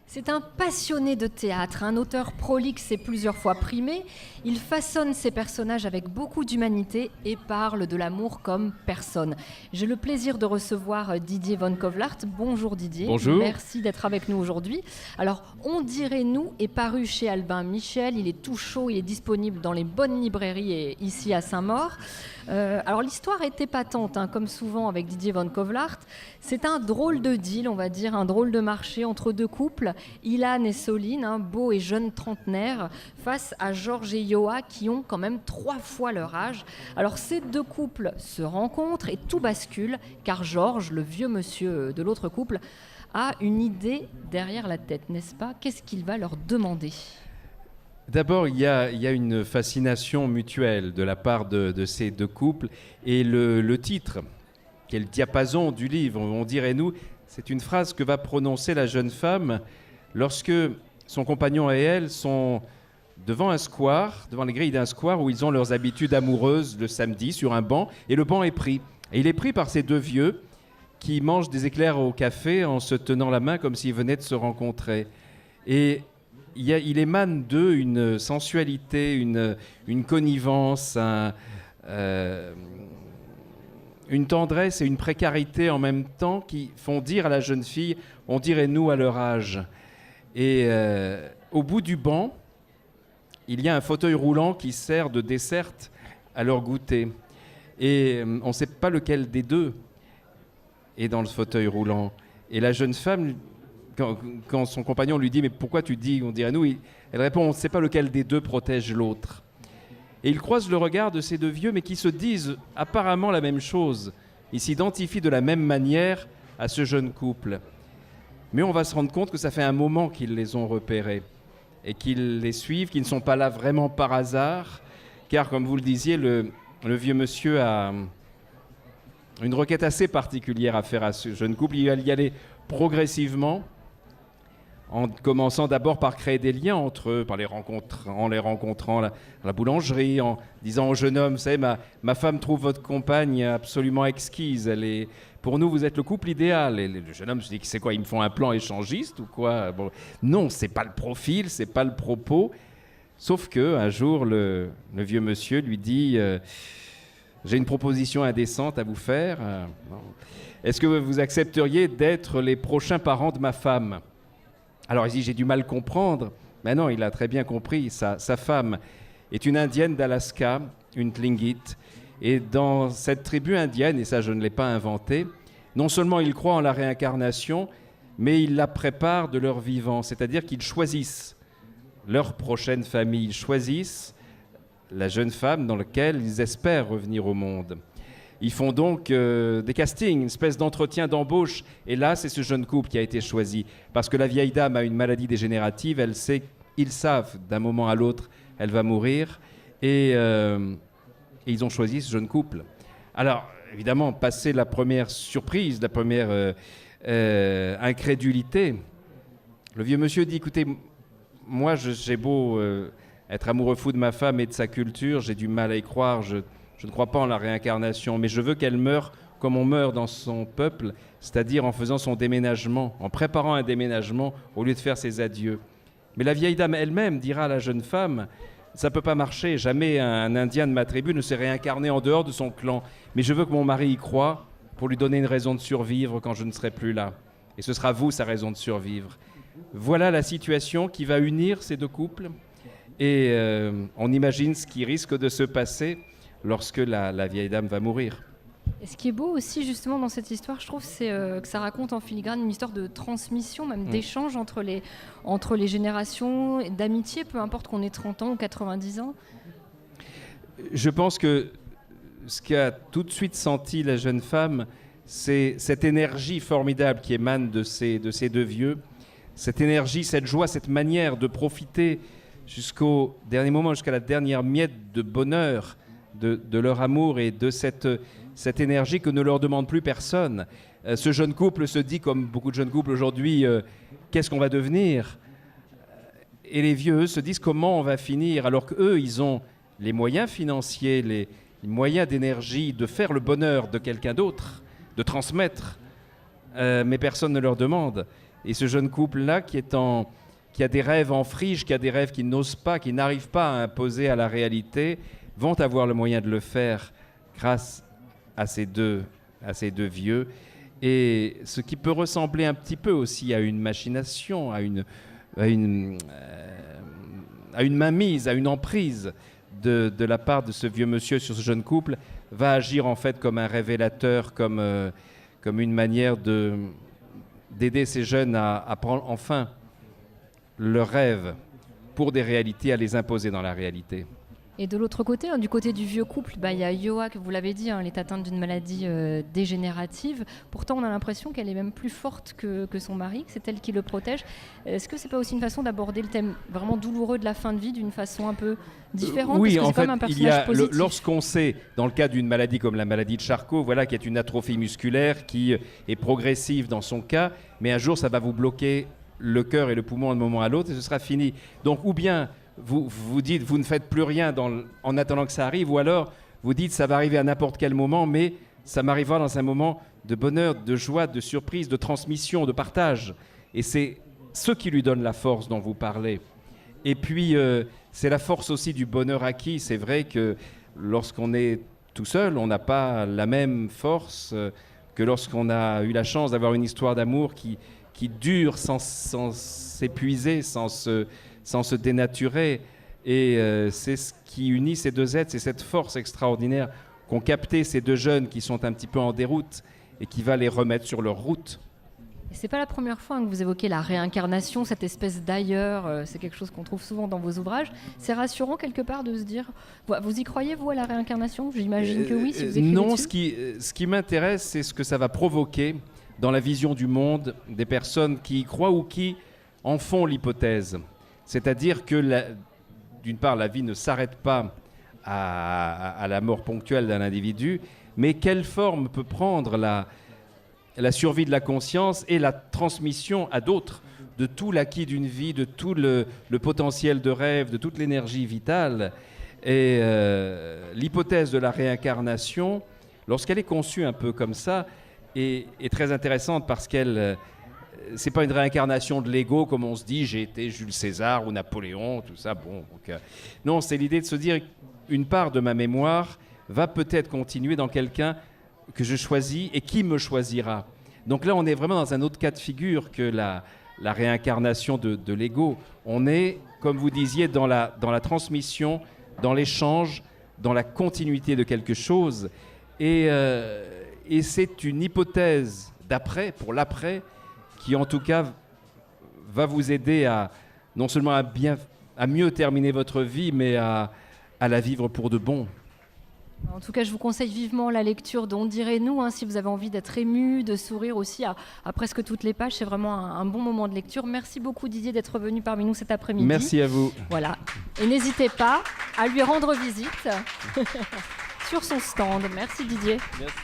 C'est un passionné de théâtre, un auteur prolixe et plusieurs fois primé. Il façonne ses personnages avec beaucoup d'humanité et parle de l'amour comme personne. J'ai le plaisir de recevoir Didier von Kovlart. Bonjour Didier. Bonjour. Merci d'être avec nous aujourd'hui. Alors, On dirait nous est paru chez Albin Michel. Il est tout chaud, il est disponible dans les bonnes librairies et ici à Saint-Maur. Alors l'histoire est épatante, comme souvent avec Didier von Kovlart. C'est un drôle de deal, on va dire, un drôle de marché entre deux couples, Ilan et Soline, beaux et jeunes trentenaires, face à Georges et Yoa qui ont quand même 3 fois leur âge. Alors ces deux couples se rencontrent et tout bascule, car Georges, le vieux monsieur de l'autre couple, a une idée derrière la tête, n'est-ce pas? Qu'est-ce qu'il va leur demander ? D'abord, il y a une fascination mutuelle de la part de ces deux couples. Et le titre, qui est le diapason du livre, On dirait nous, c'est une phrase que va prononcer la jeune femme lorsque son compagnon et elle sont devant un square, devant les grilles d'un square où ils ont leurs habitudes amoureuses le samedi sur un banc. Et le banc est pris. Et il est pris par ces deux vieux qui mangent des éclairs au café en se tenant la main comme s'ils venaient de se rencontrer. Et il émane d'eux une sensualité, une connivence, une tendresse et une précarité en même temps qui font dire à la jeune fille « on dirait nous à leur âge ». Et au bout du banc, il y a un fauteuil roulant qui sert de dessert à leur goûter. Et on ne sait pas lequel des deux est dans le fauteuil roulant. Et la jeune femme... Quand son compagnon lui dit « mais pourquoi tu dis on dirait nous ?» Elle répond « on ne sait pas lequel des deux protège l'autre ». Et il croise le regard de ces deux vieux, mais qui se disent apparemment la même chose. Ils s'identifient de la même manière à ce jeune couple. Mais on va se rendre compte que ça fait un moment qu'ils les ont repérés et qu'ils les suivent, qu'ils ne sont pas là vraiment par hasard, car comme vous le disiez, le vieux monsieur a une requête assez particulière à faire à ce jeune couple. Il va y aller progressivement, en commençant d'abord par créer des liens entre eux, en les rencontrant à la boulangerie, en disant au jeune homme, vous savez, ma femme trouve votre compagne absolument exquise, pour nous vous êtes le couple idéal. Et le jeune homme se dit, c'est quoi, ils me font un plan échangiste ou quoi? Bon, non, c'est pas le profil, c'est pas le propos, sauf qu'un jour le vieux monsieur lui dit, j'ai une proposition indécente à vous faire, est-ce que vous accepteriez d'être les prochains parents de ma femme? Alors il dit, j'ai du mal à comprendre. Mais non, il a très bien compris. Sa femme est une indienne d'Alaska, une Tlingit. Et dans cette tribu indienne, et ça je ne l'ai pas inventé, non seulement ils croient en la réincarnation, mais ils la préparent de leur vivant. C'est-à-dire qu'ils choisissent leur prochaine famille. Ils choisissent la jeune femme dans laquelle ils espèrent revenir au monde. Ils font donc des castings, une espèce d'entretien d'embauche. Et là, c'est ce jeune couple qui a été choisi. Parce que la vieille dame a une maladie dégénérative. Ils savent d'un moment à l'autre, elle va mourir. Et ils ont choisi ce jeune couple. Alors, évidemment, passé la première surprise, la première incrédulité, le vieux monsieur dit, écoutez, moi, j'ai beau être amoureux fou de ma femme et de sa culture, j'ai du mal à y croire, je ne crois pas en la réincarnation, mais je veux qu'elle meure comme on meurt dans son peuple, c'est-à-dire en faisant son déménagement, en préparant un déménagement au lieu de faire ses adieux. Mais la vieille dame elle-même dira à la jeune femme, ça ne peut pas marcher, jamais un Indien de ma tribu ne s'est réincarné en dehors de son clan, mais je veux que mon mari y croie pour lui donner une raison de survivre quand je ne serai plus là. Et ce sera vous sa raison de survivre. Voilà la situation qui va unir ces deux couples, et on imagine ce qui risque de se passer lorsque la vieille dame va mourir. Et ce qui est beau aussi justement dans cette histoire, je trouve, c'est que ça raconte en filigrane une histoire de transmission, même d'échange entre les générations, d'amitié, peu importe qu'on ait 30 ans ou 90 ans. Je pense que ce qu'a tout de suite senti la jeune femme, c'est cette énergie formidable qui émane de ces deux vieux, cette énergie, cette joie, cette manière de profiter jusqu'au dernier moment, jusqu'à la dernière miette de bonheur de leur amour et de cette énergie que ne leur demande plus personne. Ce jeune couple se dit, comme beaucoup de jeunes couples aujourd'hui, qu'est-ce qu'on va devenir? Et les vieux, eux, se disent comment on va finir, alors qu'eux, ils ont les moyens financiers, les moyens d'énergie de faire le bonheur de quelqu'un d'autre, de transmettre, mais personne ne leur demande. Et ce jeune couple-là qui a des rêves en friche, qui a des rêves qu'ils n'osent pas, qui n'arrivent pas à imposer à la réalité, vont avoir le moyen de le faire grâce à ces deux vieux. Et ce qui peut ressembler un petit peu aussi à une machination, à une mainmise, à une emprise de la part de ce vieux monsieur sur ce jeune couple, va agir en fait comme un révélateur, comme une manière d'aider ces jeunes à prendre enfin leurs rêves pour des réalités, à les imposer dans la réalité. Et de l'autre côté, du côté du vieux couple, il y a Yoa, que vous l'avez dit, elle est atteinte d'une maladie dégénérative. Pourtant, on a l'impression qu'elle est même plus forte que son mari, que c'est elle qui le protège. Est-ce que c'est pas aussi une façon d'aborder le thème vraiment douloureux de la fin de vie d'une façon un peu différente? Oui, parce que en fait, comme un personnage positif. Lorsqu'on sait, dans le cas d'une maladie comme la maladie de Charcot, voilà, qui est une atrophie musculaire qui est progressive dans son cas, mais un jour, ça va vous bloquer le cœur et le poumon d'un moment à l'autre et ce sera fini. Donc, ou bien vous dites, vous ne faites plus rien en attendant que ça arrive, ou alors vous dites, ça va arriver à n'importe quel moment, mais ça m'arrivera dans un moment de bonheur, de joie, de surprise, de transmission, de partage. Et c'est ce qui lui donne la force dont vous parlez. Et puis, c'est la force aussi du bonheur acquis. C'est vrai que lorsqu'on est tout seul, on n'a pas la même force que lorsqu'on a eu la chance d'avoir une histoire d'amour qui dure sans s'épuiser, sans se dénaturer. Et c'est ce qui unit ces deux êtres, c'est cette force extraordinaire qu'ont capté ces deux jeunes qui sont un petit peu en déroute et qui va les remettre sur leur route. Et c'est pas la première fois que vous évoquez la réincarnation, cette espèce d'ailleurs, c'est quelque chose qu'on trouve souvent dans vos ouvrages. C'est rassurant quelque part de se dire, vous y croyez vous à la réincarnation? J'imagine que oui, si vous écrivez non, dessus. ce qui m'intéresse, c'est ce que ça va provoquer dans la vision du monde des personnes qui y croient ou qui en font l'hypothèse. C'est-à-dire que, d'une part, la vie ne s'arrête pas à la mort ponctuelle d'un individu, mais quelle forme peut prendre la survie de la conscience et la transmission à d'autres de tout l'acquis d'une vie, de tout le potentiel de rêve, de toute l'énergie vitale. Et l'hypothèse de la réincarnation, lorsqu'elle est conçue un peu comme ça, est très intéressante parce qu'elle... c'est pas une réincarnation de l'ego, comme on se dit, j'ai été Jules César ou Napoléon, tout ça. Bon, donc, non, c'est l'idée de se dire une part de ma mémoire va peut-être continuer dans quelqu'un que je choisis et qui me choisira. Donc là, on est vraiment dans un autre cas de figure que la réincarnation de l'ego. On est, comme vous disiez, dans la transmission, dans l'échange, dans la continuité de quelque chose. Et c'est une hypothèse d'après, pour l'après, qui en tout cas va vous aider à non seulement à mieux terminer votre vie, mais à la vivre pour de bon. En tout cas, je vous conseille vivement la lecture d'On dirait nous, si vous avez envie d'être ému, de sourire aussi à presque toutes les pages. C'est vraiment un bon moment de lecture. Merci beaucoup Didier d'être venu parmi nous cet après-midi. Merci à vous. Voilà. Et n'hésitez pas à lui rendre visite sur son stand. Merci Didier. Merci.